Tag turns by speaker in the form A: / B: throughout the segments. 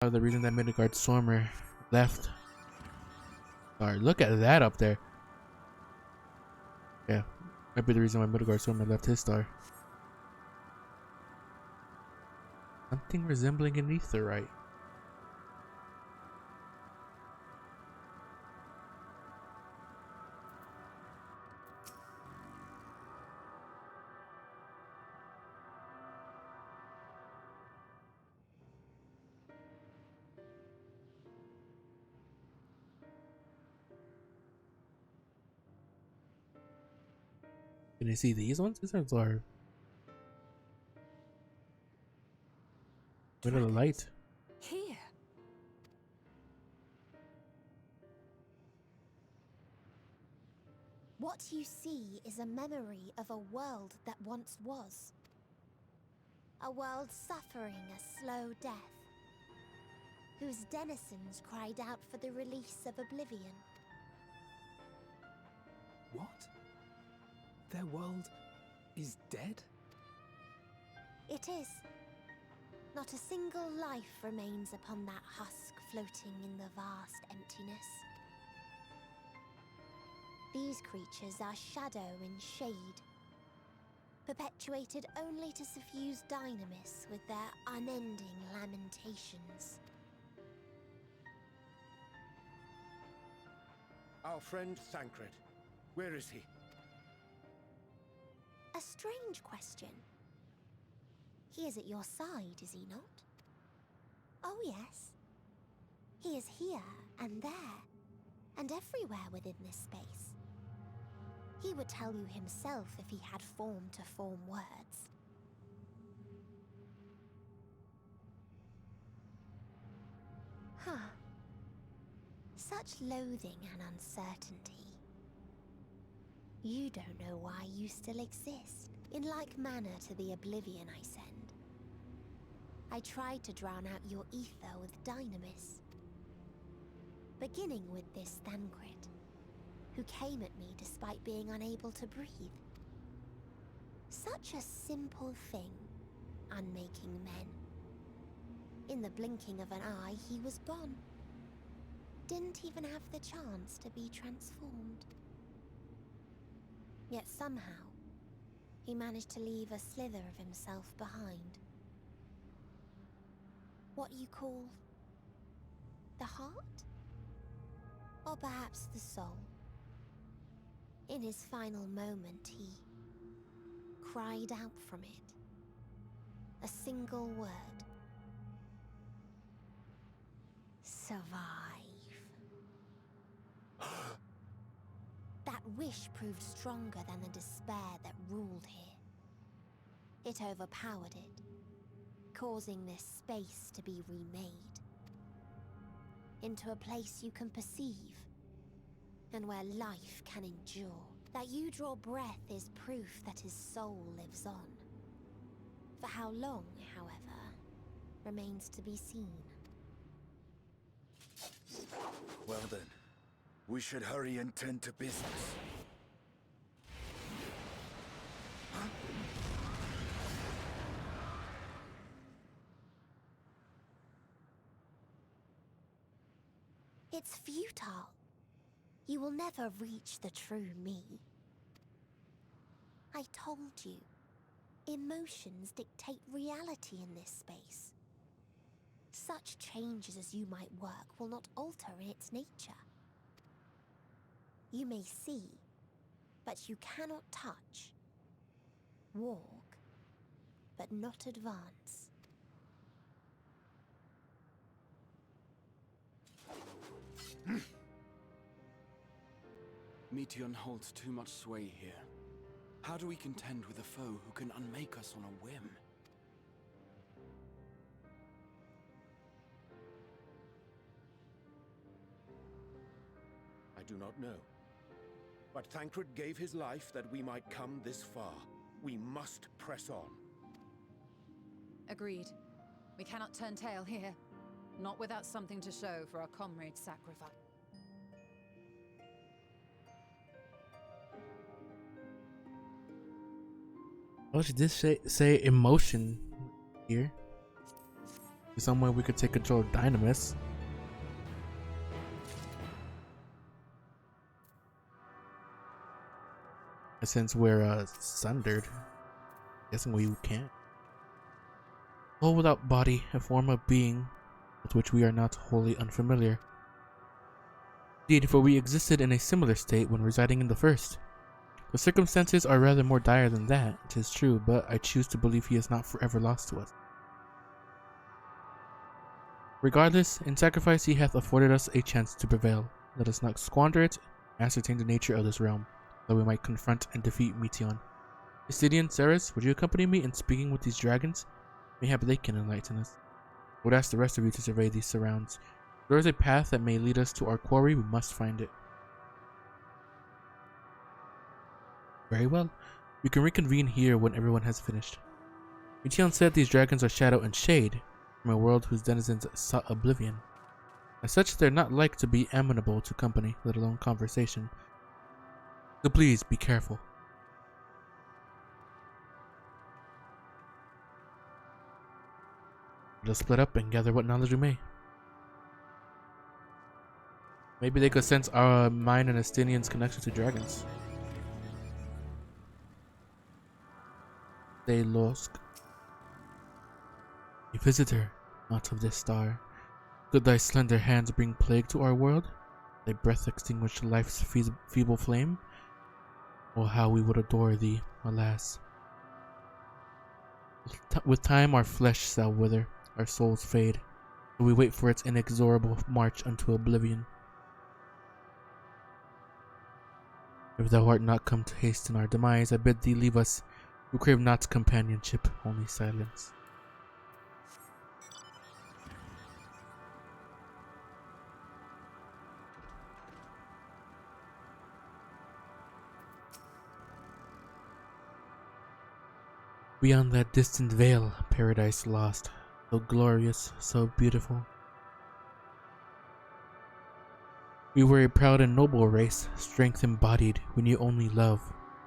A: The reason that Midgard Stormer left. Alright, look at that up there. Yeah, might be the reason why Midgard Stormer left his star. Something resembling an aetheryte. Can you see these ones? These ones are bit of the light.
B: Here.
C: What you see is a memory of a world that once was. A world suffering a slow death, whose denizens cried out for the release of oblivion.
D: What? Their world is dead?
C: It is. Not a single life remains upon that husk floating in the vast emptiness. These creatures are shadow and shade, perpetuated only to suffuse dynamis with their unending lamentations.
E: Our friend Thancred, where is he?
C: A strange question. He is at your side, is he not? Oh yes. He is here and there, and everywhere within this space. He would tell you himself if he had form to form words. Huh. Such loathing and uncertainty. You don't know why you still exist, in like manner to the oblivion I send. I tried to drown out your ether with dynamis, beginning with this Thancred, who came at me despite being unable to breathe. Such a simple thing, unmaking men. In the blinking of an eye, he was gone. Didn't even have the chance to be transformed. Yet somehow, he managed to leave a slither of himself behind. What you call the heart? Or perhaps the soul. In his final moment, he cried out from it. A single word. Survive. That wish proved stronger than the despair that ruled here. It overpowered it, causing this space to be remade into a place you can perceive, and where life can endure. That you draw breath is proof that his soul lives on. For how long, however, remains to be seen.
F: Well then, we should hurry and tend to business. Huh?
C: It's futile. You will never reach the true me. I told you, emotions dictate reality in this space. Such changes as you might work will not alter in its nature. You may see, but you cannot touch. Walk, but not advance.
D: Meteion holds too much sway here. How do we contend with a foe who can unmake us on a whim?
E: I do not know. But Thancred gave his life that we might come this far. We must press on.
B: Agreed. We cannot turn tail here. Not without something to show for our comrade's sacrifice.
A: Oh, she did say emotion here. some way we could take control of Dynamis. And since we're sundered, guessing we can't. Soul without body, a form of being with which we are not wholly unfamiliar. Indeed, for we existed in a similar state when residing in the first. The circumstances are rather more dire than that, 'tis true, but I choose to believe he is not forever lost to us. Regardless, in sacrifice he hath afforded us a chance to prevail. Let us not squander it, and ascertain the nature of this realm, that we might confront and defeat Meteon. Estidian, Ceres, would you accompany me in speaking with these dragons? Mayhap they can enlighten us. I would ask the rest of you to survey these surrounds. If there is a path that may lead us to our quarry, we must find it. Very well. We can reconvene here when everyone has finished. Meteon said these dragons are shadow and shade, from a world whose denizens sought oblivion. As such, they're not like to be amenable to company, let alone conversation. So please, be careful. Let us split up and gather what knowledge we may. Maybe they could sense our mine and Estinian's connection to dragons. They lost. A visitor, not of this star. Could thy slender hands bring plague to our world? Thy breath extinguish life's feeble flame? Oh, how we would adore thee, alas. With time our flesh shall wither, our souls fade, but we wait for its inexorable march unto oblivion. If thou art not come to hasten our demise, I bid thee leave us, who crave not companionship, only silence. Beyond that distant veil, paradise lost, so glorious, so beautiful. We were a proud and noble race, strength embodied, we knew only love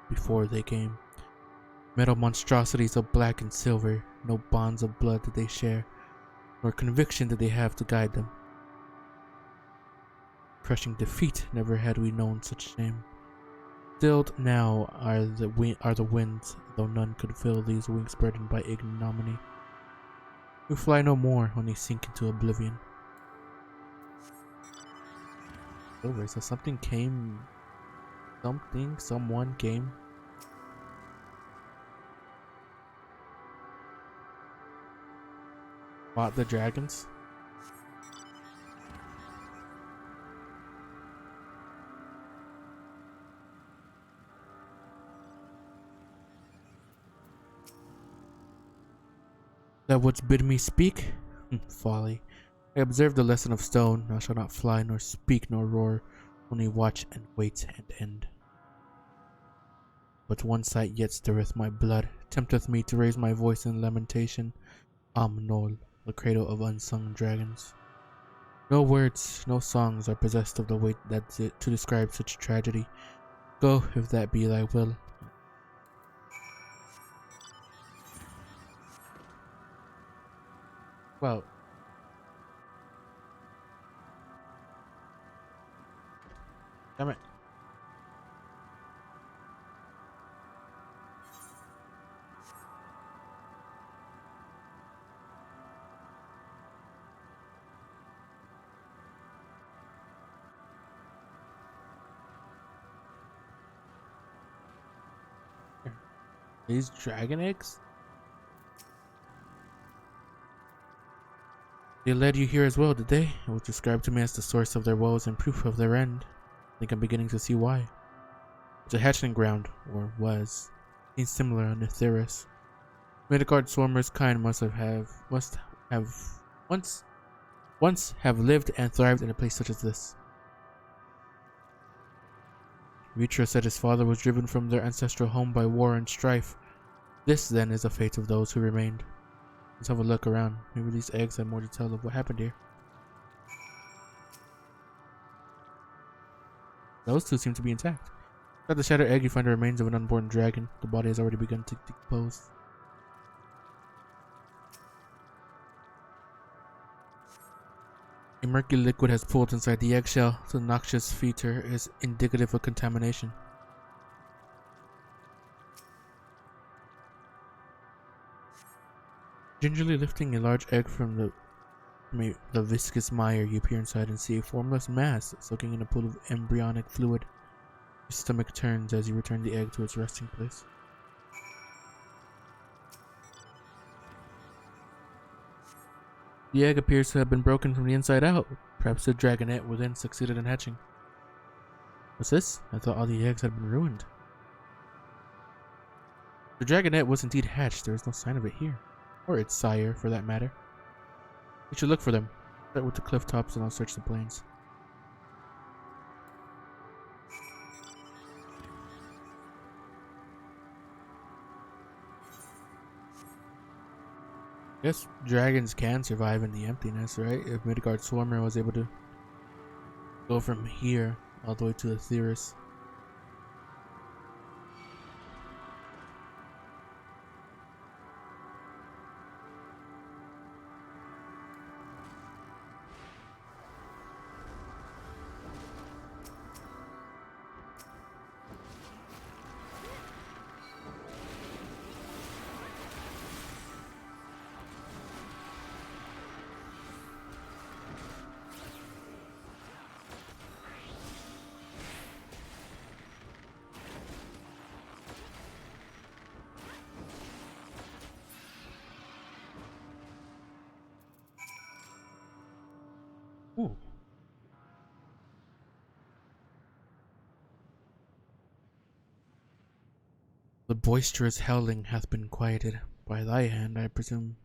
A: before they came. Metal monstrosities of black and silver, no bonds of blood did they share, nor conviction did they have to guide them. Crushing defeat, never had we known such shame. Stilled now are the winds, though none could fill these wings burdened by ignominy. We fly no more, only sink into oblivion. Over, so someone came. Fought the dragons. Thou wouldst bid me speak? Folly. I observed the lesson of stone. I shall not fly, nor speak, nor roar, only watch and wait and end. But one sight yet stirreth my blood, tempteth me to raise my voice in lamentation. Nol, the cradle of unsung dragons. No words, no songs are possessed of the weight that's it to describe such tragedy. Go, if that be thy will. Well, damn it. These dragon eggs? They led you here as well, did they? It was described to me as the source of their woes and proof of their end. I think I'm beginning to see why. It's a hatchling ground, or was. Seems similar on Etheris. Midgard Swarmer's kind must have once have lived and thrived in a place such as this. Vitra said his father was driven from their ancestral home by war and strife. This, then, is the fate of those who remained. Let's have a look around. Maybe these eggs have more to tell of what happened here. Those two seem to be intact. At the shattered egg, you find the remains of an unborn dragon. The body has already begun to decompose. A murky liquid has pooled inside the eggshell. The noxious feature is indicative of contamination. Gingerly lifting a large egg from the viscous mire, you peer inside and see a formless mass soaking in a pool of embryonic fluid. Your stomach turns as you return the egg to its resting place. The egg appears to have been broken from the inside out. Perhaps the dragonette within succeeded in hatching. What's this? I thought all the eggs had been ruined. The dragonette was indeed hatched. There is no sign of it here. Or its sire, for that matter. We should look for them. Start with the cliff tops and I'll search the plains. Guess dragons can survive in the emptiness, right? If Midgard Swarmer was able to go from here all the way to the Theris. Ooh. The boisterous howling hath been quieted by thy hand, I presume.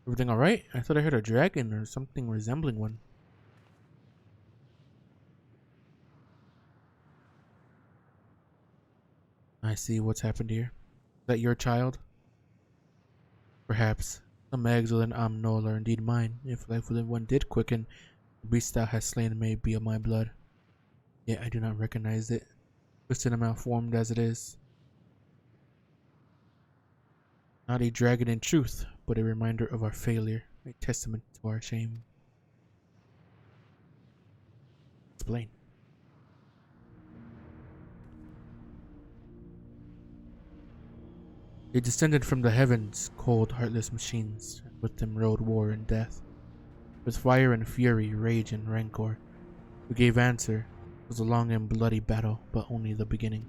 A: Everything alright? I thought I heard a dragon or something resembling one. I see what's happened here. Is that your child? Perhaps. Some eggs within Amnol are indeed mine. If life within one did quicken, the beast thou hast slain may be of my blood. Yet I do not recognize it, twisted and malformed as it is. Not a dragon in truth, but a reminder of our failure, a testament to our shame. Explain. They descended from the heavens, cold, heartless machines, and with them rode war and death. With fire and fury, rage and rancor, we gave answer. It was a long and bloody battle, but only the beginning.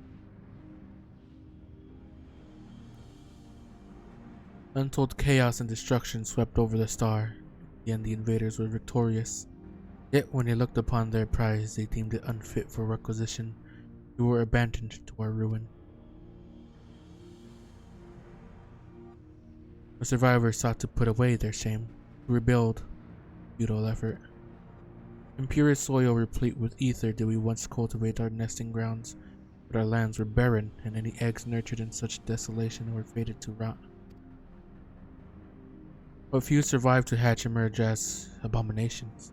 A: Untold chaos and destruction swept over the star. In the end, the invaders were victorious. Yet when they looked upon their prize, they deemed it unfit for requisition. We were abandoned to our ruin. The survivors sought to put away their shame, to rebuild. Futile effort. In purest soil replete with ether did we once cultivate our nesting grounds, but our lands were barren, and any eggs nurtured in such desolation were fated to rot. What few survived to hatch emerge as abominations.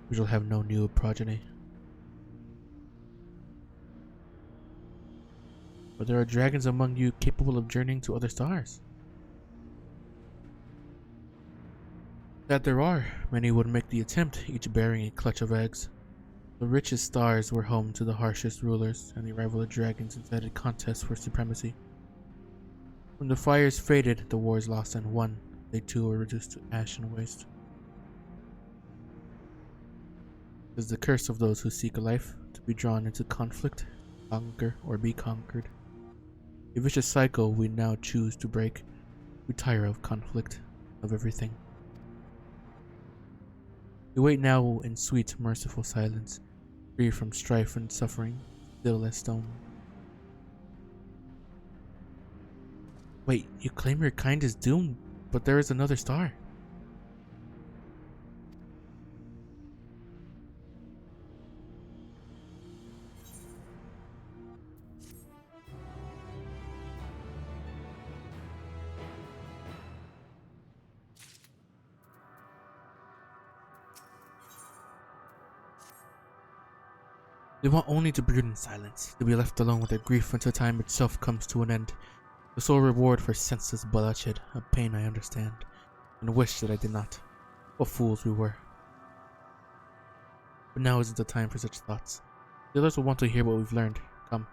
A: We shall have no new progeny. But there are dragons among you capable of journeying to other stars. That there are, many would make the attempt, each bearing a clutch of eggs. The richest stars were home to the harshest rulers, and the arrival of dragons incited contests for supremacy. When the fires faded, the wars lost and won. They too were reduced to ash and waste. It is the curse of those who seek a life, to be drawn into conflict, conquer or be conquered. A vicious cycle we now choose to break. We tire of conflict, of everything. We wait now in sweet, merciful silence, free from strife and suffering, still as stone. Wait, you claim your kind is doomed, but there is another star. They want only to brood in silence, to be left alone with their grief until time itself comes to an end. The sole reward for senseless bloodshed, a pain I understand. and wished that I did not. What fools we were. But now isn't the time for such thoughts. The others will want to hear what we've learned. Come.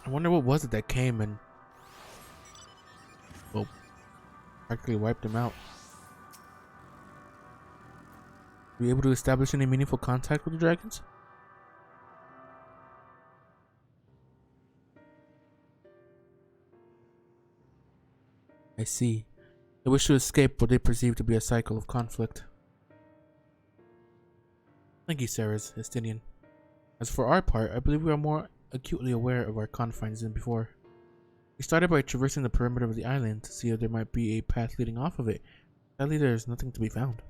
A: I wonder what was it that came and, well, practically wiped him out. Were you able to establish any meaningful contact with the dragons? I see. They wish to escape what they perceive to be a cycle of conflict. Thank you, Sarah's Estinian. As for our part, I believe we are more acutely aware of our confines than before. We started by traversing the perimeter of the island to see if there might be a path leading off of it. Sadly, there is nothing to be found.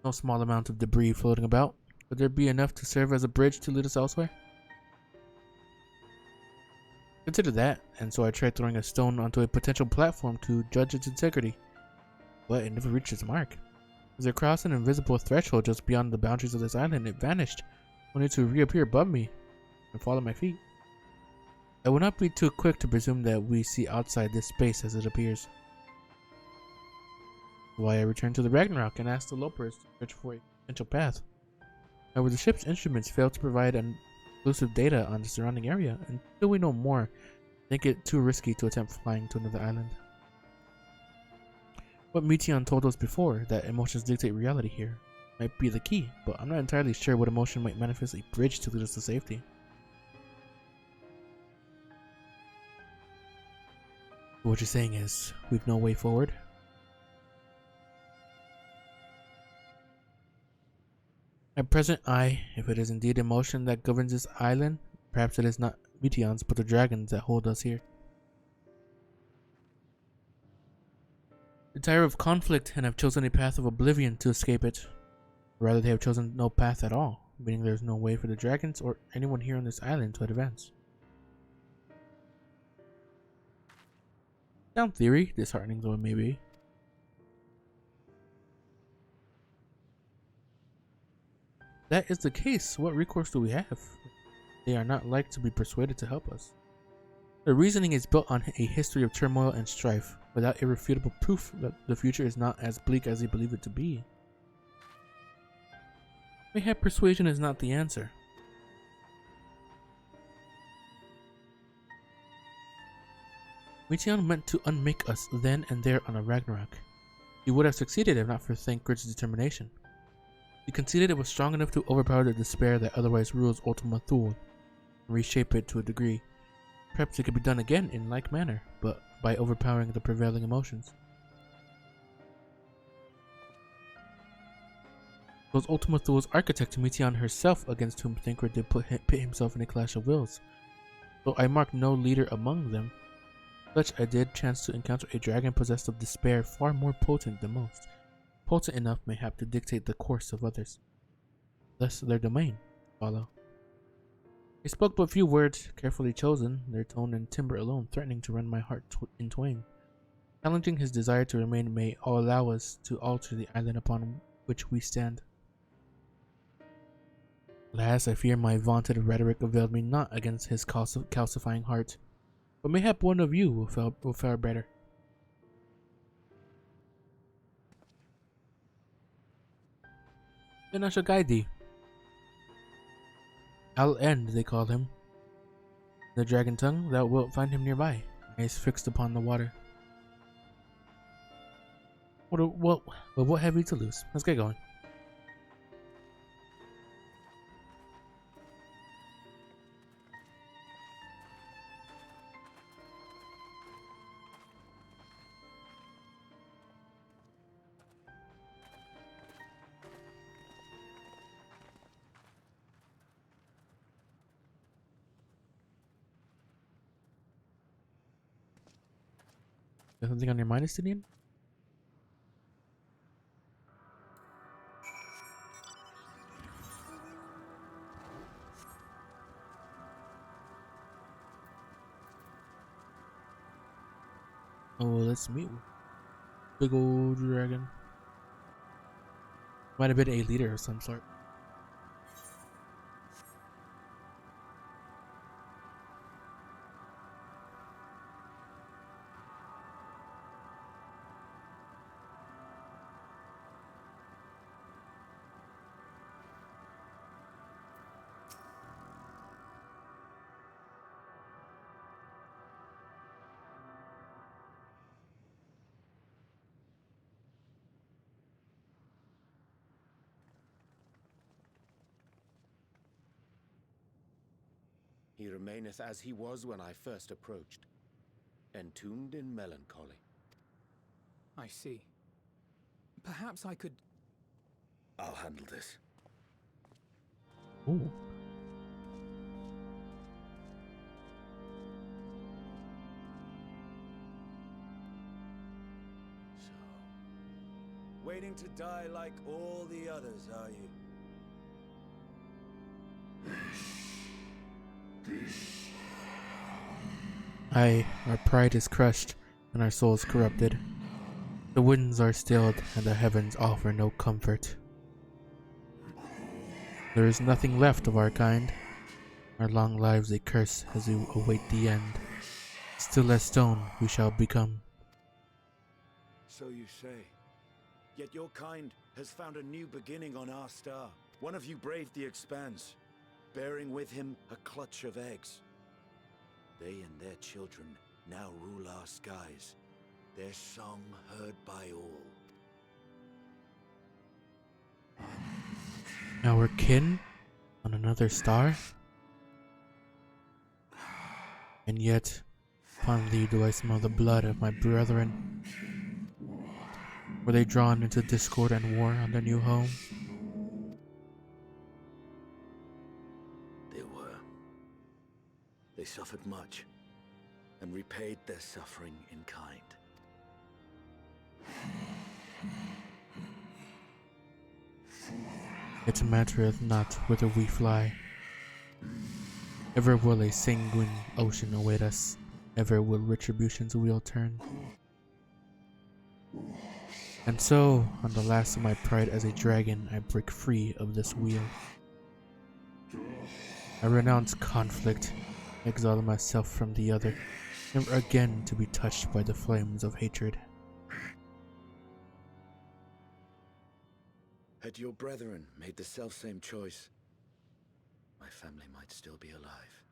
A: No small amount of debris floating about. Would there be enough to serve as a bridge to lead us elsewhere? Consider that, and so I tried throwing a stone onto a potential platform to judge its integrity. But it never reached its mark. As I crossed an invisible threshold just beyond the boundaries of this island, it vanished, only to reappear above me and fall at my feet. I would not be too quick to presume that we see outside this space as it appears. Why I returned to the Ragnarok and asked the Lopers to search for a potential path. However, the ship's instruments failed to provide exclusive data on the surrounding area, and until we know more, I think it too risky to attempt flying to another island. What Meteon told us before, that emotions dictate reality here, might be the key, but I'm not entirely sure what emotion might manifest a bridge to lead us to safety. What you're saying is, we've no way forward? At present, if it is indeed emotion that governs this island, perhaps it is not Meteons but the dragons that hold us here. They tire of conflict and have chosen a path of oblivion to escape it. Or rather, they have chosen no path at all, meaning there is no way for the dragons or anyone here on this island to advance. Sound theory, disheartening though it may be. That is the case, what recourse do we have? They are not like to be persuaded to help us. Their reasoning is built on a history of turmoil and strife, without irrefutable proof that the future is not as bleak as they believe it to be. Mayhap persuasion is not the answer. Meteon meant to unmake us then and there on a Ragnarok. He would have succeeded if not for Thancred's determination. He conceded it was strong enough to overpower the despair that otherwise rules Ultima Thule, and reshape it to a degree. Perhaps it could be done again in like manner, but by overpowering the prevailing emotions. It was Ultima Thule's architect Meteon herself against whom Thancred did pit himself in a clash of wills. Though I marked no leader among them, such I did chance to encounter a dragon possessed of despair far more potent than most. Potent enough mayhap to dictate the course of others. Thus their domain follow. They spoke but few words, carefully chosen, their tone and timbre alone threatening to rend my heart in twain. Challenging his desire to remain may allow us to alter the island upon which we stand. Alas, I fear my vaunted rhetoric availed me not against his calcifying heart, but mayhap one of you will fare better. Then I shall guide thee. I'll end, they call him. The dragon tongue, thou wilt find him nearby, eyes fixed upon the water. What have we to lose? Let's get going. Got something on your mind, Estinian? Oh, let's meet. Big old dragon. Might have been a leader of some sort.
E: He remaineth as he was when I first approached, entombed in melancholy.
G: I see. Perhaps I could...
F: I'll handle this.
A: Ooh.
F: So, waiting to die like all the others, are you?
A: Aye, our pride is crushed and our souls corrupted. The winds are stilled and the heavens offer no comfort. There is nothing left of our kind. Our long lives a curse as we await the end. Still as stone we shall become.
F: So you say. Yet your kind has found a new beginning on our star. One of you braved the expanse, bearing with him a clutch of eggs. They and their children now rule our skies, their song heard by all.
A: Our kin on another star? And yet, fondly do I smell the blood of my brethren. Were they drawn into discord and war on their new home?
F: They were. They suffered much, and repaid their suffering in kind.
A: It mattereth not whither we fly. Ever will a sanguine ocean await us. Ever will retribution's wheel turn. And so, on the last of my pride as a dragon, I break free of this wheel. I renounce conflict, exile myself from the other, never again to be touched by the flames of hatred.
F: Had your brethren made the selfsame choice, my family might still be alive.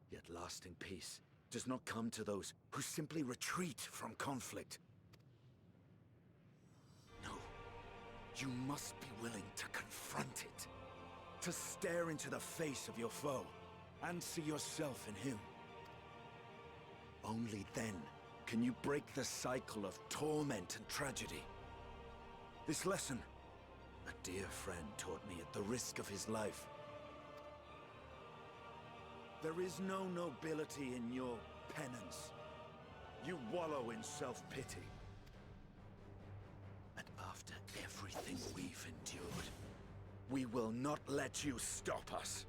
F: Yet lasting peace does not come to those who simply retreat from conflict. No, you must be willing to confront it, to stare into the face of your foe, and see yourself in him. Only then can you break the cycle of torment and tragedy. This lesson, a dear friend taught me at the risk of his life. There is no nobility in your penance. You wallow in self-pity. And after everything we've endured, we will not let you stop us.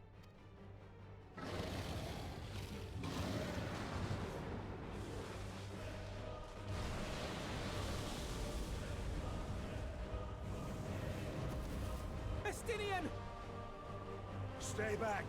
G: Estinian!
F: Stay back.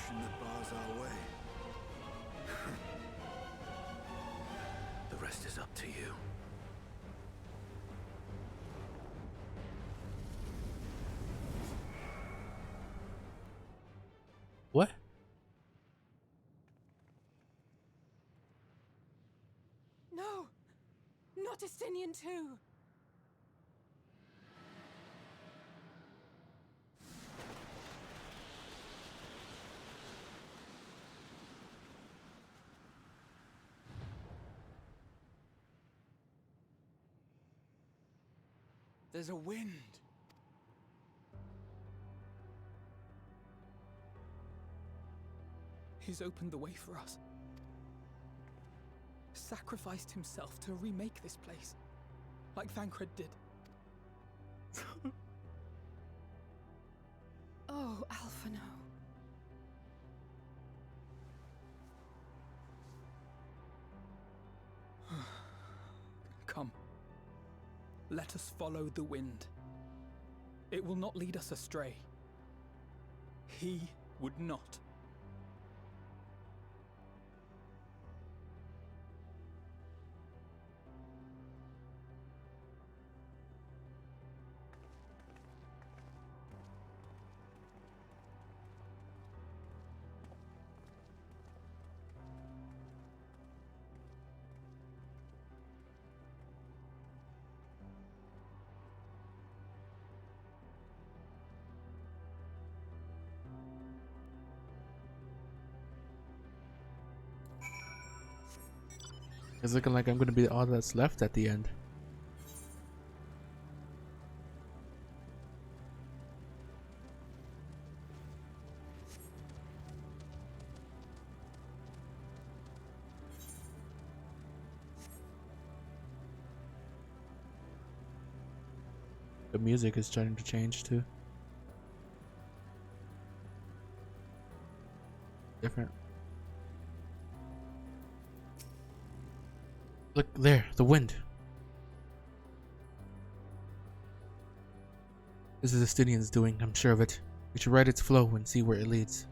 F: That bars our way. The rest is up to you.
A: What?
B: not Estinian too?
D: There's a wind.
G: He's opened the way for us. Sacrificed himself to remake this place, like Thancred did.
B: Oh, Alphino.
G: Come. Let us follow the wind. It will not lead us astray. He would not.
A: It's looking like I'm gonna be all that's left at the end. The music is starting to change too. Different. Look there, the wind. This is Estinian's doing, I'm sure of it. We should ride its flow and see where it leads.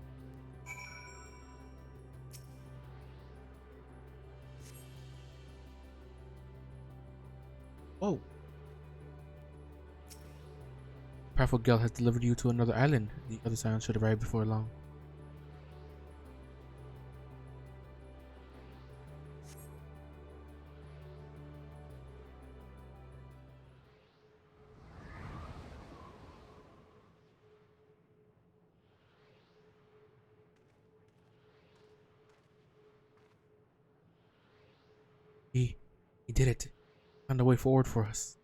A: Oh. Powerful Gel has delivered you to another island. The other scion should arrive before long. He did it. Found a way forward for us.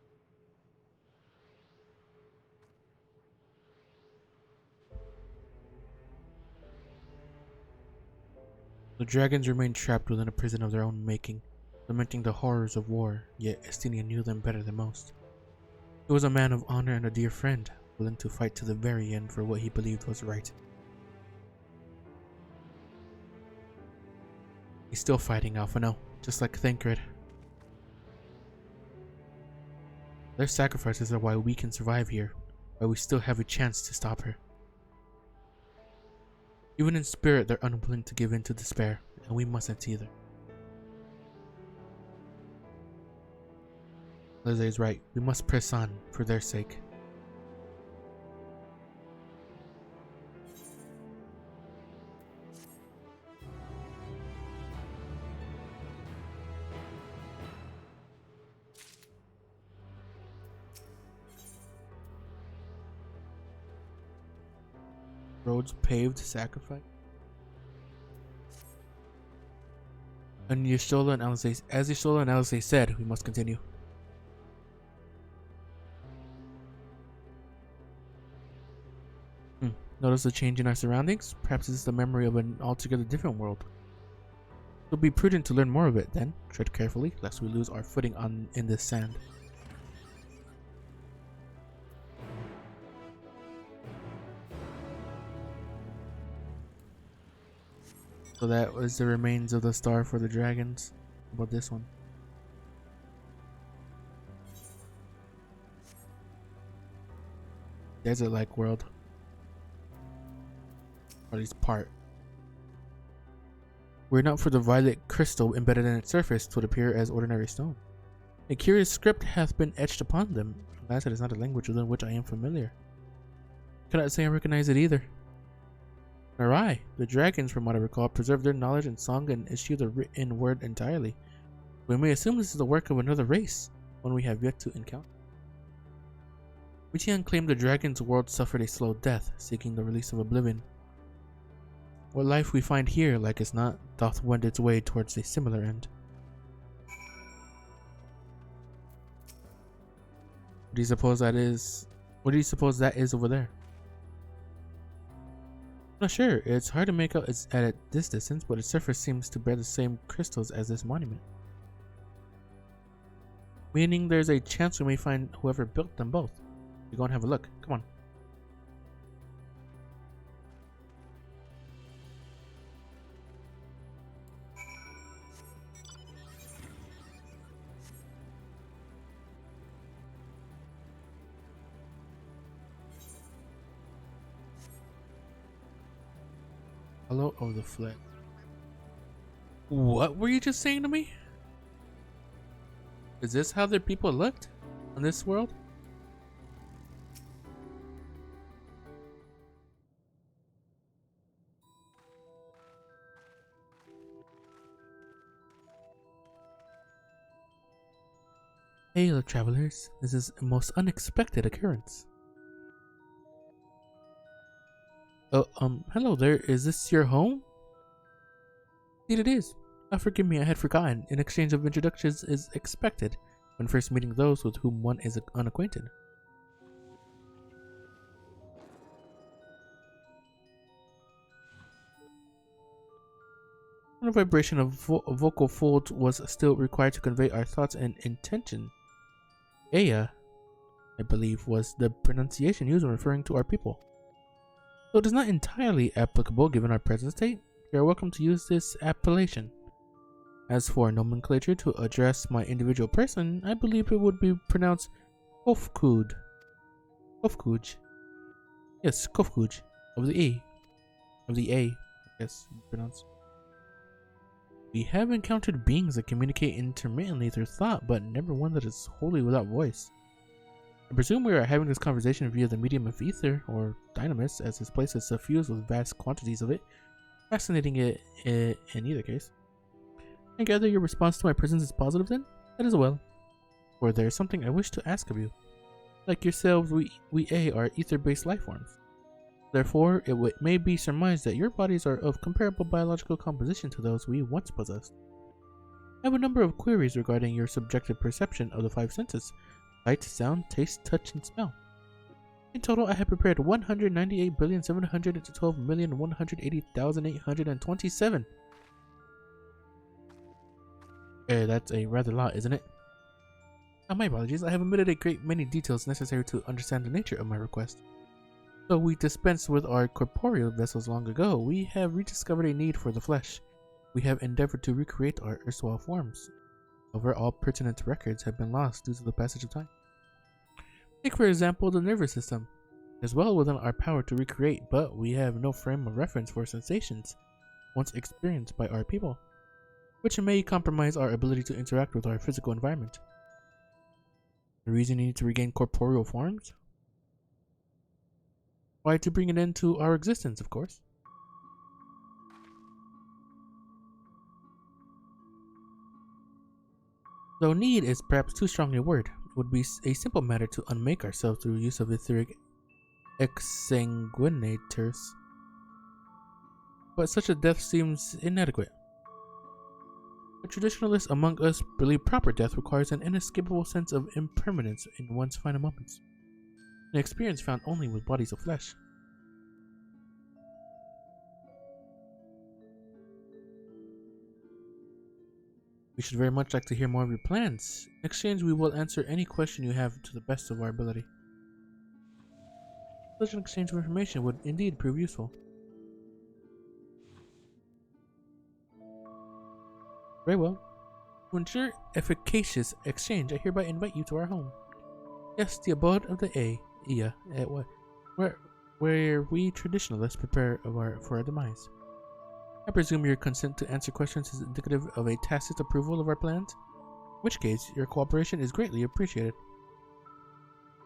A: The dragons remained trapped within a prison of their own making, lamenting the horrors of war, yet Estinian knew them better than most. He was a man of honor and a dear friend, willing to fight to the very end for what he believed was right. He's still fighting, Alphino, just like Thancred. Their sacrifices are why we can survive here, why we still have a chance to stop her. Even in spirit, they're unwilling to give in to despair, and we mustn't either. Leze is right, we must press on for their sake. Roads paved, sacrifice. And Y'shtola and Alizé, as Y'shtola and Alizé said, we must continue. Notice the change in our surroundings? Perhaps it's the memory of an altogether different world. It would be prudent to learn more of it then. Tread carefully, lest we lose our footing in this sand. So that was the remains of the star for the dragons. How about this one? Desert-like world. Or at least part. Were it not for the violet crystal embedded in its surface, it would appear as ordinary stone. A curious script hath been etched upon them. Alas, it is not a language within which I am familiar. Cannot say I recognize it either. Nor I. The dragons, from what I recall, preserve their knowledge in song and eschew the written word entirely. We may assume this is the work of another race, one we have yet to encounter. Michian claimed the dragon's world suffered a slow death, seeking the release of oblivion. What life we find here, like as not, doth wend its way towards a similar end. What do you suppose that is? What do you suppose that is over there? I'm not sure. It's hard to make out at this distance, but its surface seems to bear the same crystals as this monument. Meaning there's a chance we may find whoever built them both. We go and have a look. Come on. Hollow of the Flesh. What were you just saying to me? Is this how their people looked on this world? Hail, travelers. This is a most unexpected occurrence. Oh, hello there. Is this your home? Indeed it is. Forgive me, I had forgotten. An exchange of introductions is expected when first meeting those with whom one is unacquainted. When a vibration of vocal folds was still required to convey our thoughts and intention. Aya, I believe, was the pronunciation used when referring to our people. Though it is not entirely applicable given our present state, you are welcome to use this appellation. As for nomenclature to address my individual person, I believe it would be pronounced Kofkud. Kofkuj. Yes, Kofkuj. Of the A. Of the A, I guess pronounced. We have encountered beings that communicate intermittently through thought, but never one that is wholly without voice. I presume we are having this conversation via the medium of ether, or dynamis, as this place is suffused with vast quantities of it, fascinating it in either case. I gather your response to my presence is positive then? That is well. For there is something I wish to ask of you. Like yourselves, we are ether-based life forms. Therefore, it may be surmised that your bodies are of comparable biological composition to those we once possessed. I have a number of queries regarding your subjective perception of the five senses: sight, sound, taste, touch, and smell. In total, I have prepared 198,712,180,827. That's a rather lot, isn't it? My apologies, I have omitted a great many details necessary to understand the nature of my request. Though we dispensed with our corporeal vessels long ago, we have rediscovered a need for the flesh. We have endeavored to recreate our erstwhile forms. However, all pertinent records have been lost due to the passage of time. Take for example the nervous system. It is well within our power to recreate, but we have no frame of reference for sensations once experienced by our people, which may compromise our ability to interact with our physical environment. The reason you need to regain corporeal forms? Why, to bring an end to our existence, of course. Though need is perhaps too strong a word, it would be a simple matter to unmake ourselves through use of etheric exsanguinators. But such a death seems inadequate. The traditionalists among us believe proper death requires an inescapable sense of impermanence in one's final moments, an experience found only with bodies of flesh. We should very much like to hear more of your plans. In exchange, we will answer any question you have to the best of our ability. Such an exchange of information would indeed prove useful. Very well. To ensure efficacious exchange, I hereby invite you to our home. Yes, the abode of the Iya, where we traditionalists prepare for our demise. I presume your consent to answer questions is indicative of a tacit approval of our plans, in which case your cooperation is greatly appreciated.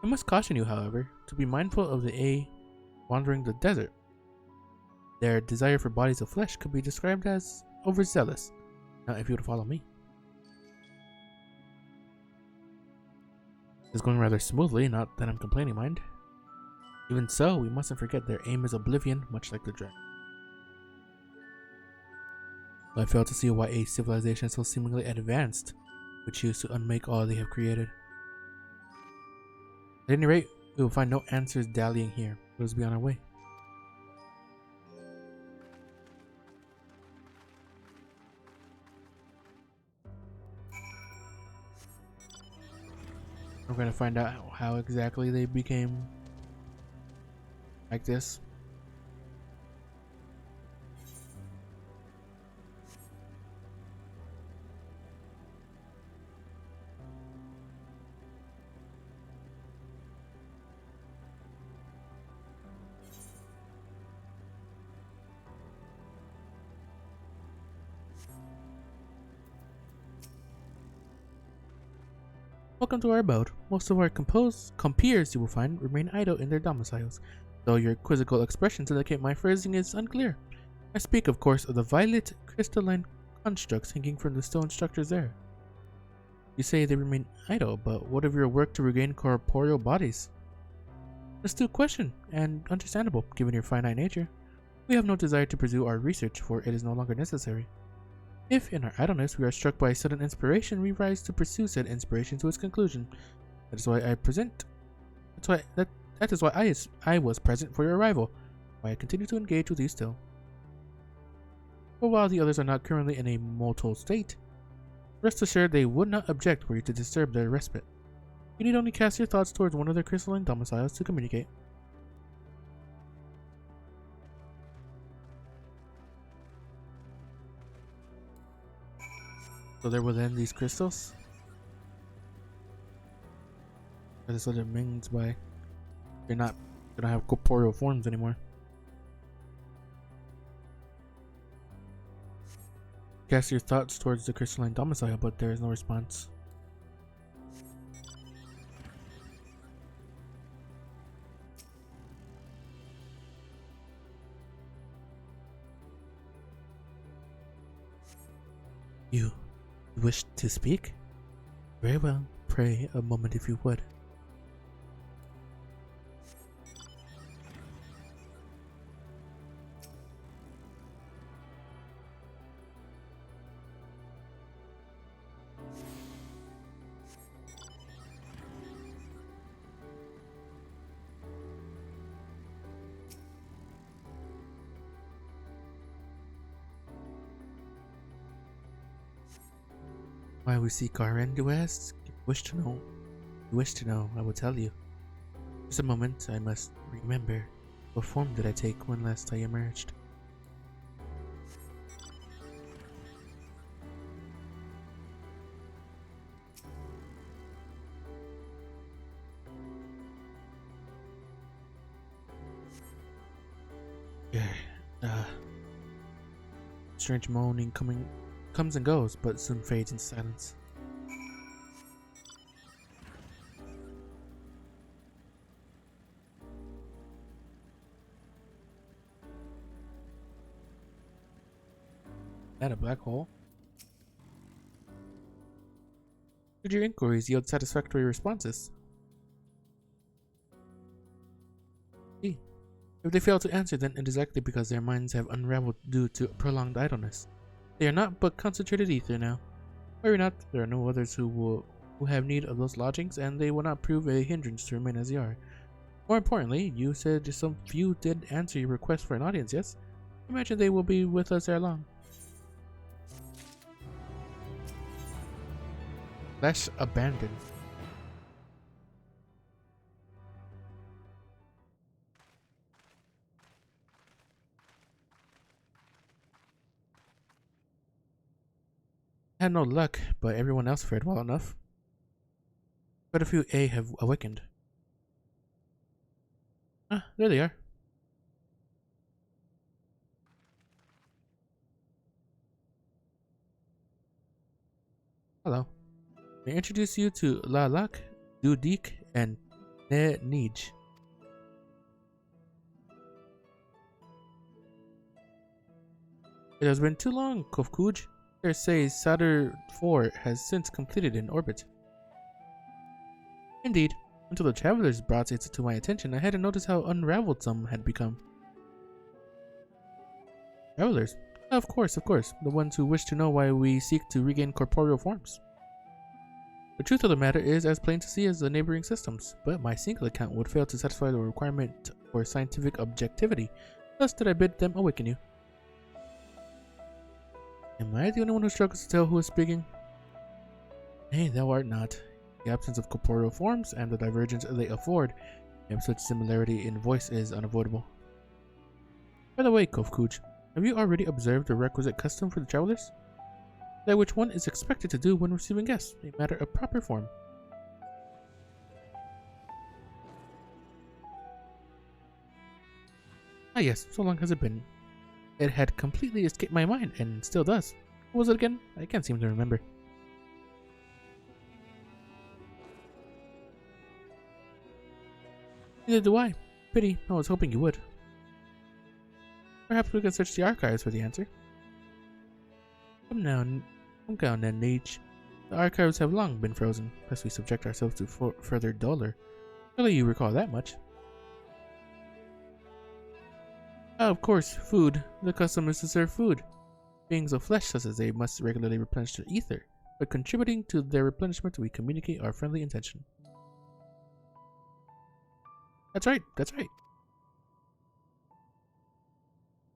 A: I must caution you, however, to be mindful of the wandering the desert. Their desire for bodies of flesh could be described as overzealous. Now, if you would follow me. It's going rather smoothly, not that I'm complaining, mind. Even so, we mustn't forget their aim is oblivion, much like the dragon. I fail to see why a civilization so seemingly advanced would choose to unmake all they have created. At any rate, we will find no answers dallying here. Let us be on our way. We're going to find out how exactly they became like this. Welcome to our abode. Most of our compeers you will find remain idle in their domiciles, though your quizzical expressions indicate my phrasing is unclear. I speak, of course, of the violet crystalline constructs hanging from the stone structures there. You say they remain idle, but what of your work to regain corporeal bodies? Astute question, and understandable, given your finite nature. We have no desire to pursue our research, for it is no longer necessary. If, in our idleness, we are struck by a sudden inspiration, we rise to pursue said inspiration to its conclusion. That is why I was present for your arrival, why I continue to engage with you still. But while the others are not currently in a mortal state, rest assured they would not object were you to disturb their respite. You need only cast your thoughts towards one of their crystalline domiciles to communicate. So they're within these crystals? That's what it means by they don't have corporeal forms anymore. Cast your thoughts towards the crystalline domicile, but there is no response. You wish to speak? Very well. Pray a moment if you would. Why we seek our end, you ask? If you wish to know, I will tell you. Just a moment, I must remember. What form did I take when last I emerged? Strange moaning comes and goes, but soon fades into silence. That a black hole? Did your inquiries yield satisfactory responses? See, if they fail to answer, then it is likely because their minds have unraveled due to prolonged idleness. They are not but concentrated ether now. Worry not, there are no others who have need of those lodgings, and they will not prove a hindrance to remain as they are. More importantly, you said some few did answer your request for an audience, yes? Imagine they will be with us ere long. Flesh abandoned. Had no luck, but everyone else fared well enough. Quite a few A have awakened. Ah, there they are. Hello. May I introduce you to Lalak, Dudik, and Nij. It has been too long, Kofkuj. They say Saturn IV has since completed an orbit. Indeed, until the travelers brought it to my attention, I hadn't noticed how unraveled some had become. Travelers? Of course, the ones who wish to know why we seek to regain corporeal forms. The truth of the matter is as plain to see as the neighboring systems, but my single account would fail to satisfy the requirement for scientific objectivity, thus did I bid them awaken you. Am I the only one who struggles to tell who is speaking? Nay, thou art not. The absence of corporeal forms and the divergence they afford, and such similarity in voice is unavoidable. By the way, Kovkuj, have you already observed the requisite custom for the travelers? That which one is expected to do when receiving guests, a matter of proper form. Ah yes, so long has it been. It had completely escaped my mind, and still does. What was it again? I can't seem to remember. Neither do I. Pity, I was hoping you would. Perhaps we can search the archives for the answer. Come down then, Leech. The archives have long been frozen, lest we subject ourselves to further dolor. Surely you recall that much. Of course, food. The custom is to serve food. Beings of flesh such as they must regularly replenish their ether, but contributing to their replenishment we communicate our friendly intention. That's right.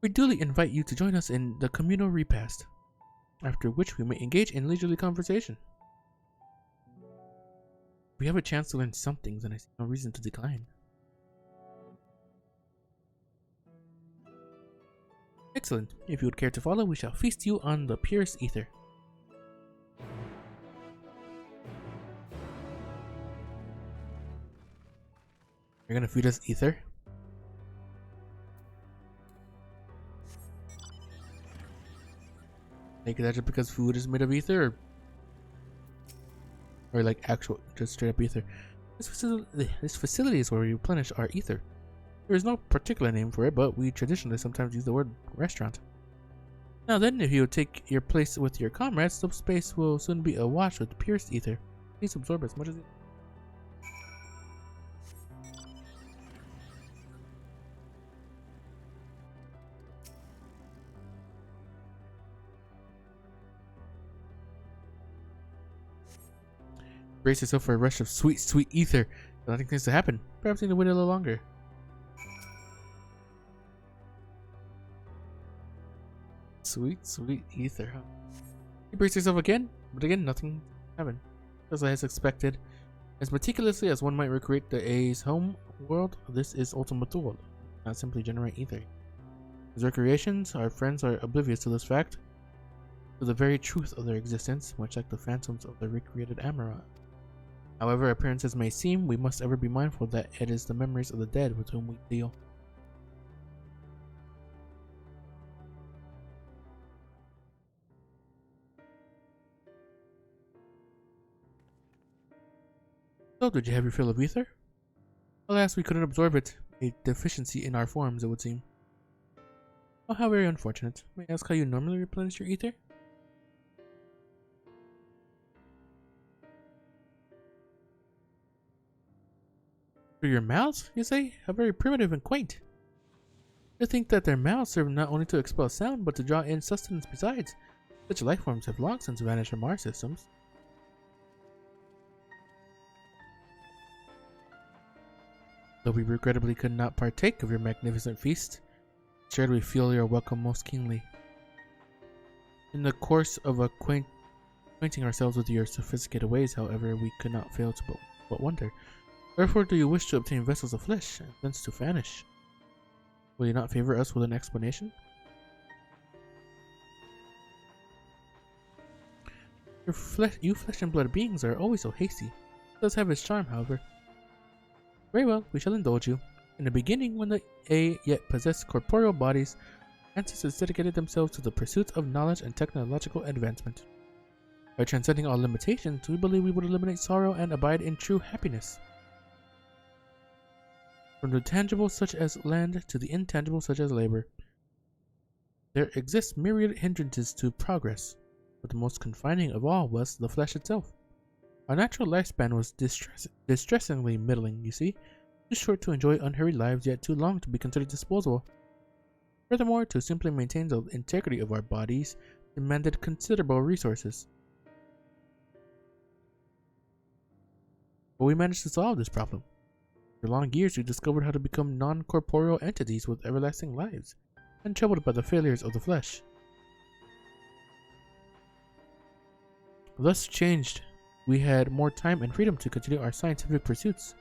A: We duly invite you to join us in the communal repast, after which we may engage in leisurely conversation. If we have a chance to learn something, then I see no reason to decline. Excellent. If you would care to follow, we shall feast you on the purest ether. You're gonna feed us ether? Like that just because food is made of ether, or like actual, just straight up ether. This facility is where we replenish our ether. There is no particular name for it, but we traditionally sometimes use the word restaurant. Now then, if you would take your place with your comrades, the space will soon be awash with purest ether. Please absorb as much as you. Brace yourself for a rush of sweet, sweet ether. Nothing seems to happen. Perhaps you need to wait a little longer. Sweet, sweet ether, huh? You brace yourself again, but again, nothing happened. Just as expected. As meticulously as one might recreate the A's home world, this is Ultima Thule, not simply generate ether. As recreations, our friends are oblivious to this fact, to the very truth of their existence, much like the phantoms of the recreated Amaranth. However appearances may seem, we must ever be mindful that it is the memories of the dead with whom we deal. So, did you have your fill of ether? Alas, we couldn't absorb it. A deficiency in our forms, it would seem. Oh, how very unfortunate. May I ask how you normally replenish your ether? Through your mouths, you say? How very primitive and quaint. To think that their mouths serve not only to expel sound, but to draw in sustenance besides. Such life forms have long since vanished from our systems. Though we regrettably could not partake of your magnificent feast, assured we feel your welcome most keenly. In the course of acquainting ourselves with your sophisticated ways, however, we could not fail to but wonder, wherefore do you wish to obtain vessels of flesh, and thence to vanish? Will you not favor us with an explanation? You flesh and blood beings are always so hasty. It does have its charm, however. Very well, we shall indulge you. In the beginning, when the A yet possessed corporeal bodies, ancestors dedicated themselves to the pursuit of knowledge and technological advancement. By transcending all limitations, we believe we would eliminate sorrow and abide in true happiness. From the tangible such as land to the intangible such as labor, there exist myriad hindrances to progress, but the most confining of all was the flesh itself. Our natural lifespan was distressingly middling, you see. Too short to enjoy unhurried lives, yet too long to be considered disposable. Furthermore, to simply maintain the integrity of our bodies demanded considerable resources. But we managed to solve this problem. For long years, we discovered how to become non-corporeal entities with everlasting lives, untroubled by the failures of the flesh. Thus changed, we had more time and freedom to continue our scientific pursuits.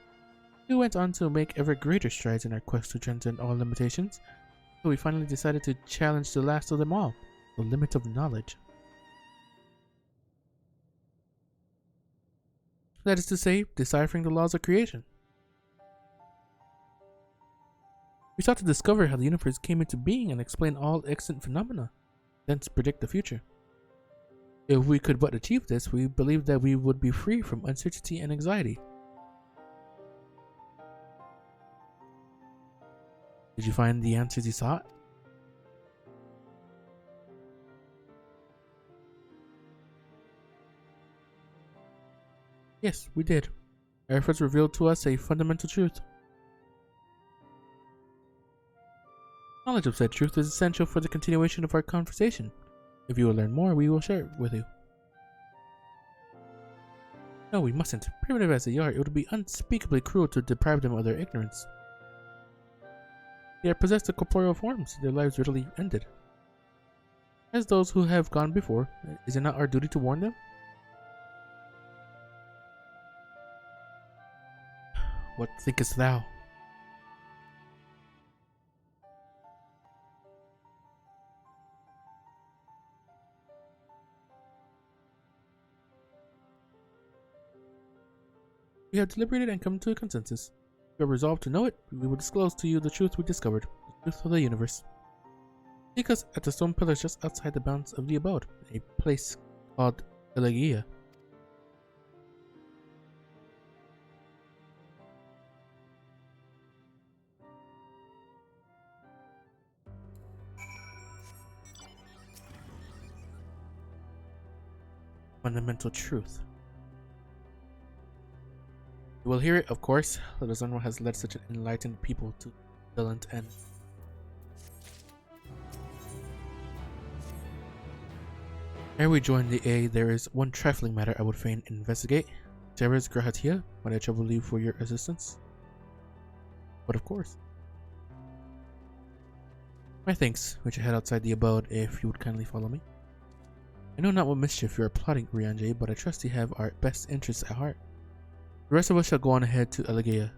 A: We went on to make ever greater strides in our quest to transcend all limitations, so we finally decided to challenge the last of them all, the limit of knowledge. That is to say, deciphering the laws of creation. We sought to discover how the universe came into being and explain all extant phenomena, thence predict the future. If we could but achieve this, we believed that we would be free from uncertainty and anxiety. Did you find the answers you sought? Yes, we did. Our efforts revealed to us a fundamental truth. Knowledge of said truth is essential for the continuation of our conversation. If you will learn more, we will share it with you. No, we mustn't. Primitive as they are, it would be unspeakably cruel to deprive them of their ignorance. They are possessed of corporeal forms, their lives readily ended. As those who have gone before, is it not our duty to warn them? What thinkest thou? We have deliberated and come to a consensus. If you are resolved to know it, we will disclose to you the truth we discovered, the truth of the universe. Take us at the stone pillars just outside the bounds of the abode, a place called Elegia. Fundamental truth. You will hear it, of course. Let us learn what has led such an enlightened people to violent end. Ere we join the A, there is one trifling matter I would fain investigate. Sarah's Grahatia, might I trouble you for your assistance? But of course. My thanks. We should head outside the abode if you would kindly follow me. I know not what mischief you are plotting, Rianjay, but I trust you have our best interests at heart. The rest of us shall go on ahead to Elegia.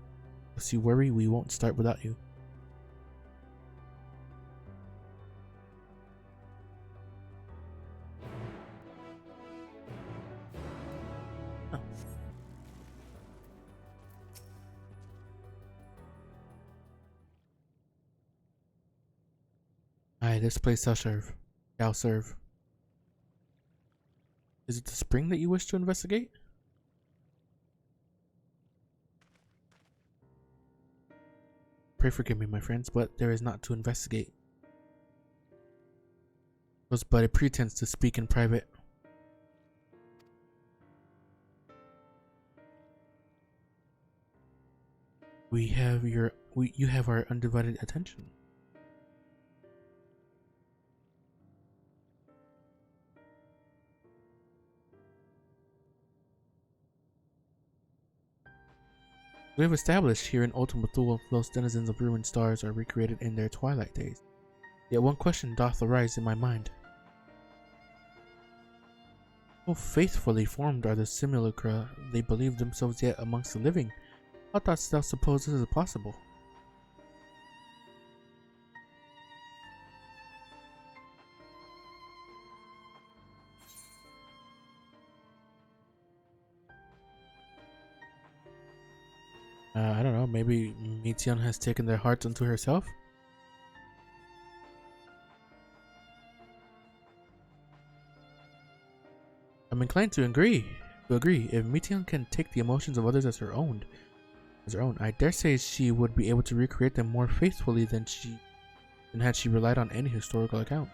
A: Lest you worry, we won't start without you. Huh. Aye, this place shall serve. Shall serve. Is it the spring that you wish to investigate? Pray forgive me, my friends, but there is not to investigate. It was but a pretense to speak in private. You have our undivided attention. We have established here in Ultima Thule those denizens of ruined stars are recreated in their twilight days. Yet one question doth arise in my mind. So faithfully formed are the simulacra they believe themselves yet amongst the living. How dost thou suppose this is possible? I don't know, maybe Mityan has taken their hearts unto herself? I'm inclined to agree. If Mityan can take the emotions of others as her own, I dare say she would be able to recreate them more faithfully than had she relied on any historical account.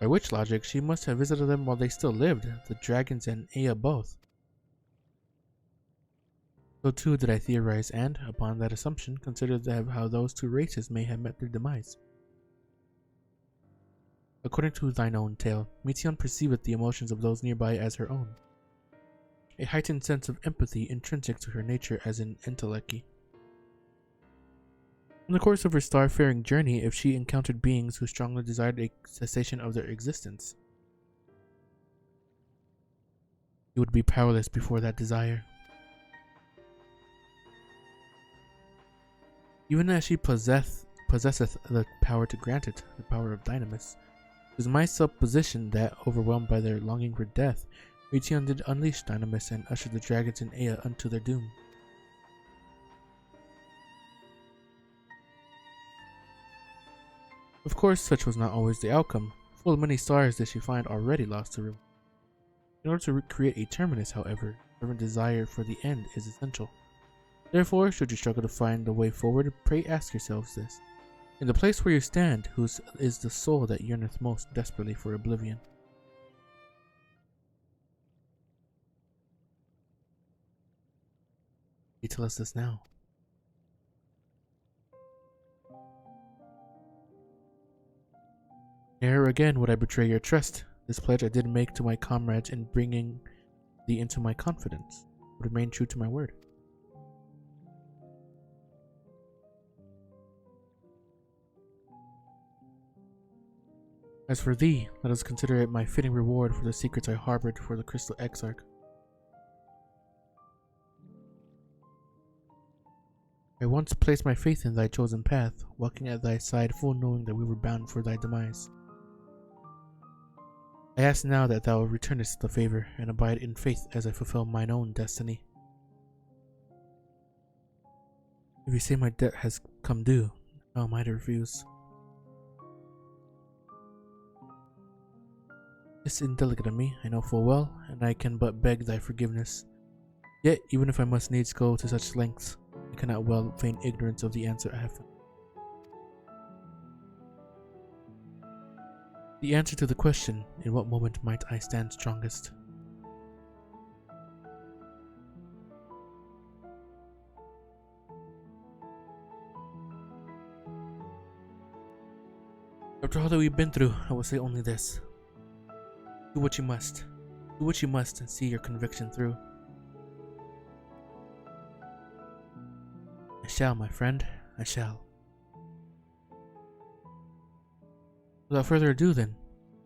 A: By which logic, she must have visited them while they still lived, the dragons and Ea both. So too did I theorize, and, upon that assumption, consider how those two races may have met their demise. According to thine own tale, Metion perceiveth the emotions of those nearby as her own, a heightened sense of empathy intrinsic to her nature as an entelechy. In the course of her star-faring journey, if she encountered beings who strongly desired a cessation of their existence, she would be powerless before that desire. Even as she possesseth the power to grant it, the power of Dynamis, it is my supposition that, overwhelmed by their longing for death, Metion did unleash Dynamis and usher the dragons in Ea unto their doom. Of course, such was not always the outcome. Full of many stars did she find already lost to ruin. In order to create a terminus, however, fervent desire for the end is essential. Therefore, should you struggle to find the way forward, pray ask yourselves this. In the place where you stand, whose is the soul that yearneth most desperately for oblivion? You tell us this now. Ne'er again would I betray your trust. This pledge I did make to my comrades in bringing thee into my confidence. I would remain true to my word. As for thee, let us consider it my fitting reward for the secrets I harbored for the Crystal Exarch. I once placed my faith in thy chosen path, walking at thy side full knowing that we were bound for thy demise. I ask now that thou returnest the favor, and abide in faith as I fulfill mine own destiny. If you say my debt has come due, how am I to refuse? It's indelicate of me, I know full well, and I can but beg thy forgiveness. Yet, even if I must needs go to such lengths, I cannot well feign ignorance of the answer I have found. The answer to the question, in what moment might I stand strongest? After all that we've been through, I will say only this. Do what you must. Do what you must and see your conviction through. I shall, my friend. I shall. Without further ado, then,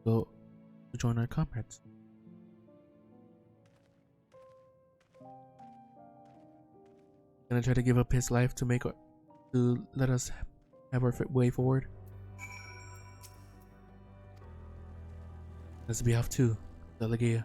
A: go to join our comrades. Gonna try to give up his life to let us have our way forward. Let's be off to the Legia.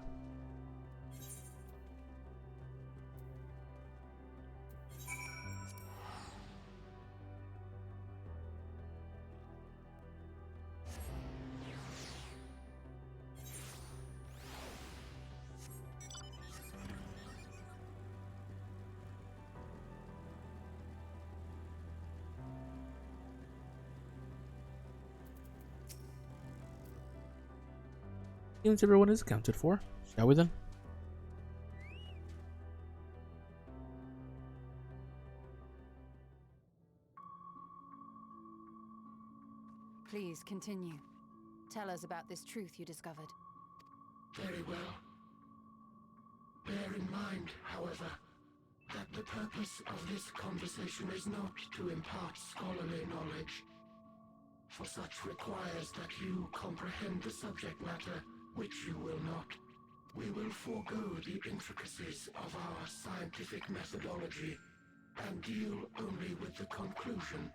A: Seems everyone is accounted for. Shall we then?
B: Please continue. Tell us about this truth you discovered.
H: Very well. Bear in mind, however, that the purpose of this conversation is not to impart scholarly knowledge, for such requires that you comprehend the subject matter, which you will not. We will forego the intricacies of our scientific methodology and deal only with the conclusion,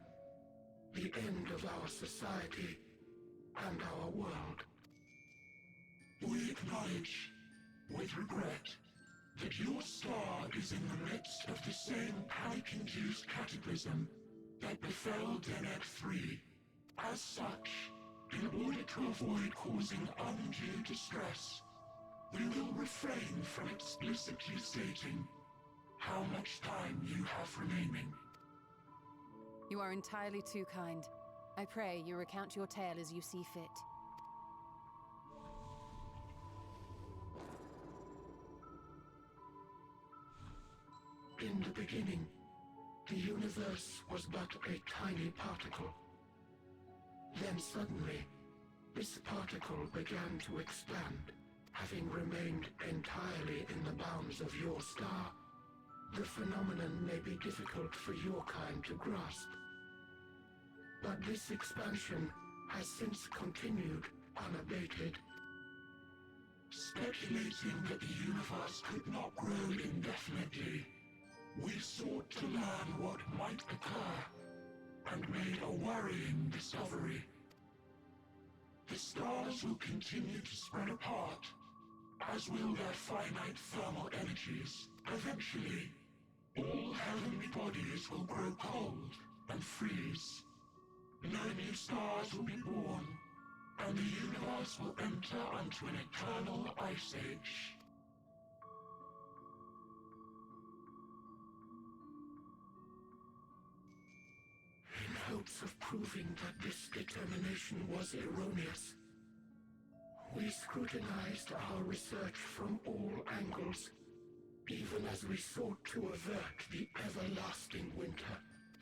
H: the end of our society and our world. We acknowledge, with regret, that your star is in the midst of the same panic-induced cataclysm that befell Deneb 3. As such, in order to avoid causing undue distress, we will refrain from explicitly stating how much time you have remaining.
B: You are entirely too kind. I pray you recount your tale as you see fit.
H: In the beginning, the universe was but a tiny particle. Then suddenly, this particle began to expand. Having remained entirely in the bounds of your star, the phenomenon may be difficult for your kind to grasp. But this expansion has since continued unabated. Speculating that the universe could not grow indefinitely, we sought to learn what might occur, and made a worrying discovery. The stars will continue to spread apart, as will their finite thermal energies. Eventually, all heavenly bodies will grow cold and freeze. No new stars will be born, and the universe will enter into an eternal ice age. In hopes of proving that this determination was erroneous, we scrutinized our research from all angles, even as we sought to avert the everlasting winter.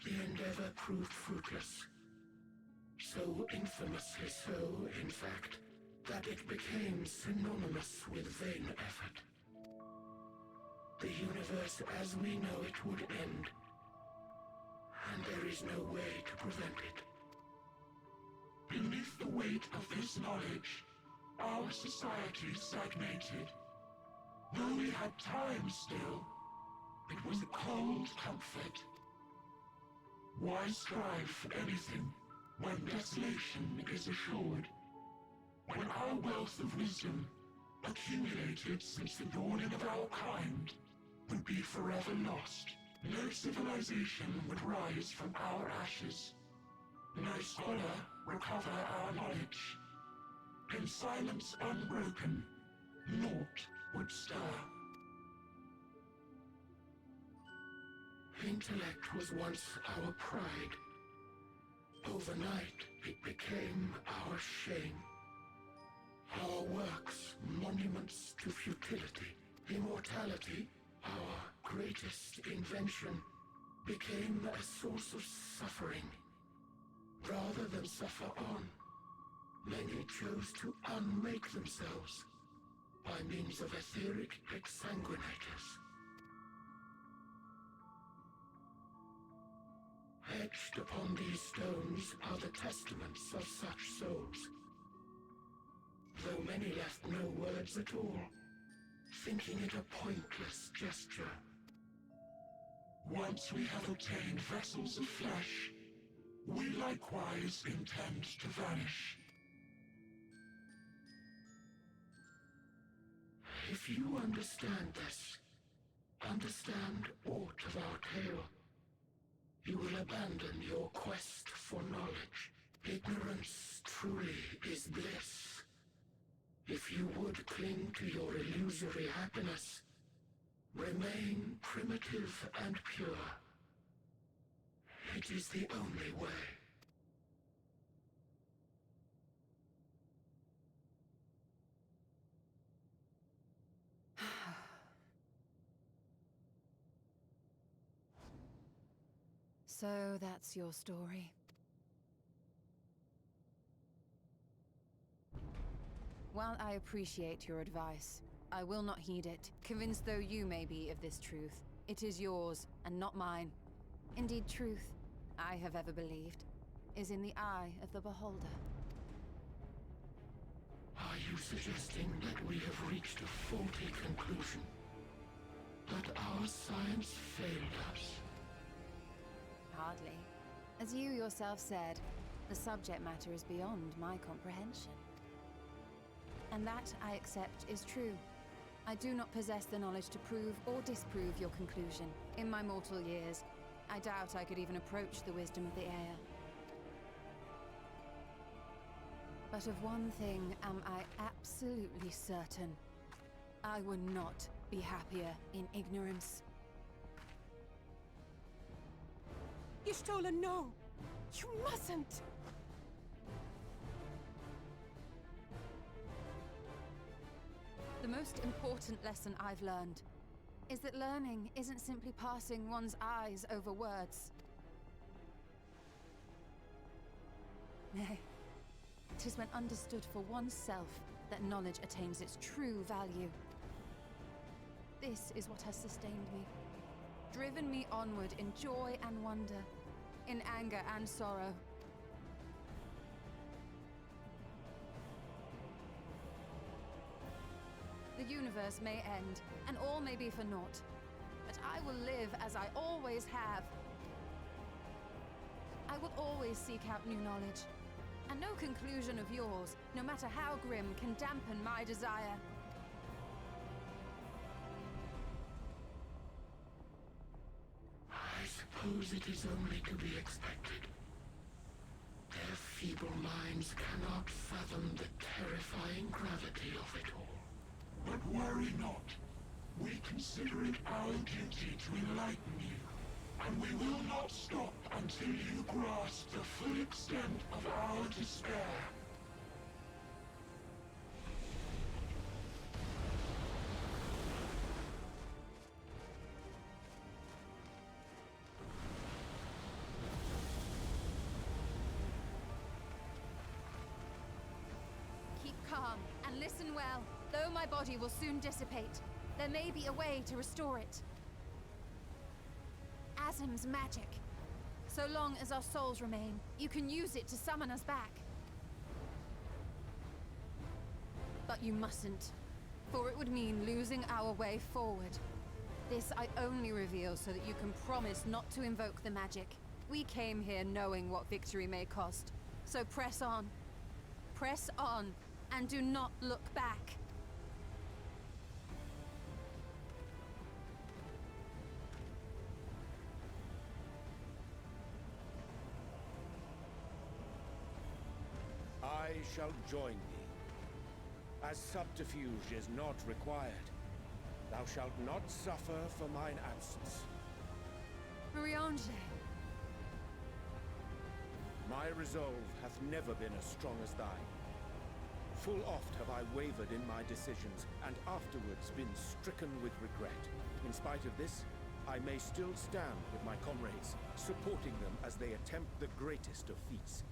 H: The endeavor proved fruitless. So infamously so, in fact, that it became synonymous with vain effort. The universe as we know it would end, and there is no way to prevent it. Beneath the weight of this knowledge, our society stagnated. Though we had time still, it was a cold comfort. Why strive for anything when desolation is assured? When our wealth of wisdom, accumulated since the dawning of our kind, would be forever lost. No civilization would rise from our ashes. No scholar recover our knowledge. In silence unbroken, naught would stir. Intellect was once our pride. Overnight, it became our shame. Our works, monuments to futility. Immortality, our greatest invention, became a source of suffering. Rather than suffer on, many chose to unmake themselves by means of etheric exsanguinators. Etched upon these stones are the testaments of such souls, though many left no words at all, thinking it a pointless gesture. Once we have obtained vessels of flesh, we likewise intend to vanish. If you understand this, understand aught of our tale, you will abandon your quest for knowledge. Ignorance truly is bliss. If you would cling to your illusory happiness, remain primitive and pure. It is the only way.
B: So that's your story. While I appreciate your advice, I will not heed it. Convinced though you may be of this truth, it is yours and not mine. Indeed, truth, I have ever believed, is in the eye of the beholder.
H: Are you suggesting that we have reached a faulty conclusion? That our science failed us?
B: Hardly. As you yourself said, the subject matter is beyond my comprehension. And that, I accept, is true. I do not possess the knowledge to prove or disprove your conclusion. In my mortal years, I doubt I could even approach the wisdom of the air. But of one thing am I absolutely certain. I would not be happier in ignorance.
I: Y'shtola, no! You mustn't!
B: The most important lesson I've learned. is that learning isn't simply passing one's eyes over words. Nay, 'tis when understood for oneself that knowledge attains its true value. This is what has sustained me, driven me onward in joy and wonder, in anger and sorrow. The universe may end, and all may be for naught, but I will live as I always have. I will always seek out new knowledge, and no conclusion of yours, no matter how grim, can dampen my desire.
H: I suppose it is only to be expected. Their feeble minds cannot fathom the terrifying gravity of it all. But worry not. We consider it our duty to enlighten you, and we will not stop until you grasp the full extent of our despair.
B: Keep calm and listen well. Though my body will soon dissipate, there may be a way to restore it. Azim's magic. So long as our souls remain, you can use it to summon us back. But you mustn't, for it would mean losing our way forward. This I only reveal so that you can promise not to invoke the magic. We came here knowing what victory may cost, so press on. Press on, and do not look back.
E: I shall join thee. As subterfuge is not required, thou shalt not suffer for mine absence.
B: Mariange.
E: My resolve hath never been as strong as thine. Full oft have I wavered in my decisions, and afterwards been stricken with regret. In spite of this, I may still stand with my comrades, supporting them as they attempt the greatest of feats.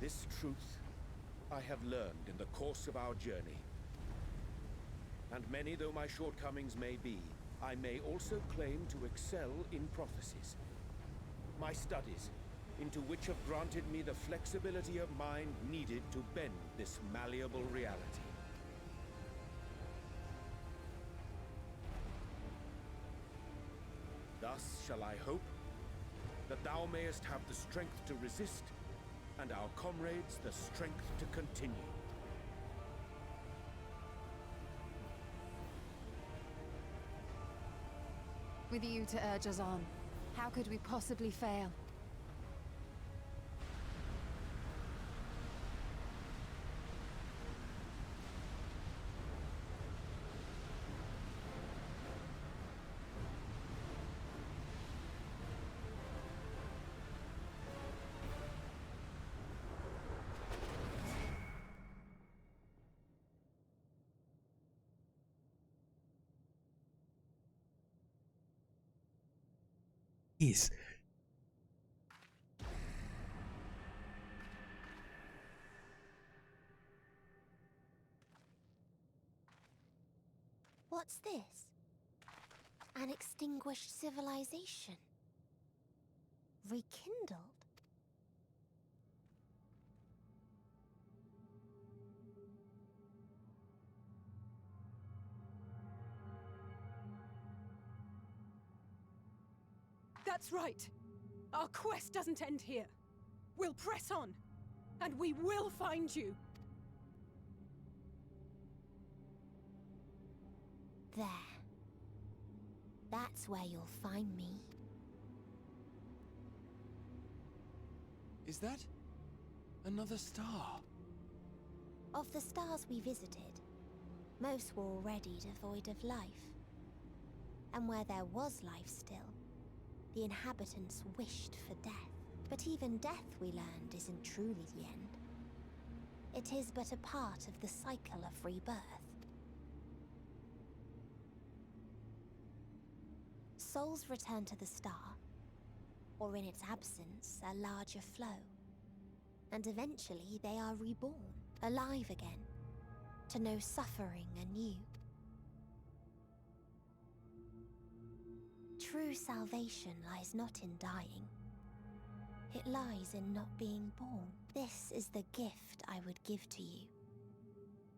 E: This truth I have learned in the course of our journey. And many though my shortcomings may be, I may also claim to excel in prophecies. My studies, into which have granted me the flexibility of mind needed to bend this malleable reality. Thus shall I hope that thou mayest have the strength to resist, and our comrades the strength to continue.
B: With you to urge us on, how could we possibly fail?
A: Jeez.
C: What's this? An extinguished civilization. Rekindled.
I: That's right. Our quest doesn't end here. We'll press on, and we will find you.
C: There. That's where you'll find me.
D: Is that another star?
C: Of the stars we visited, most were already devoid of life. And where there was life still, the inhabitants wished for death. But even death, we learned, isn't truly the end. It is but a part of the cycle of rebirth. souls return to the star, or in its absence, a larger flow. And eventually they are reborn, alive again, to know suffering anew. True salvation lies not in dying. It lies in not being born. This is the gift I would give to you.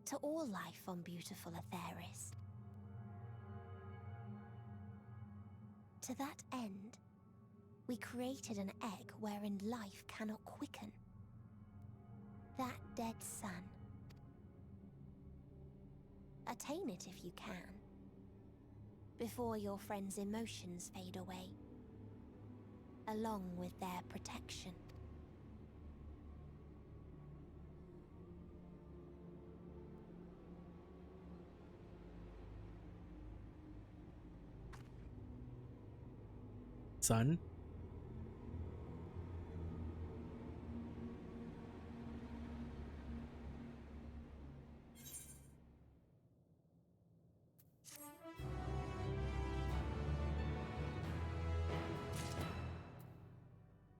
C: To all life on beautiful Aetheris. To that end, we created an egg wherein life cannot quicken. That dead sun. Attain it if you can, before your friends' emotions fade away, along with their protection.
A: Son?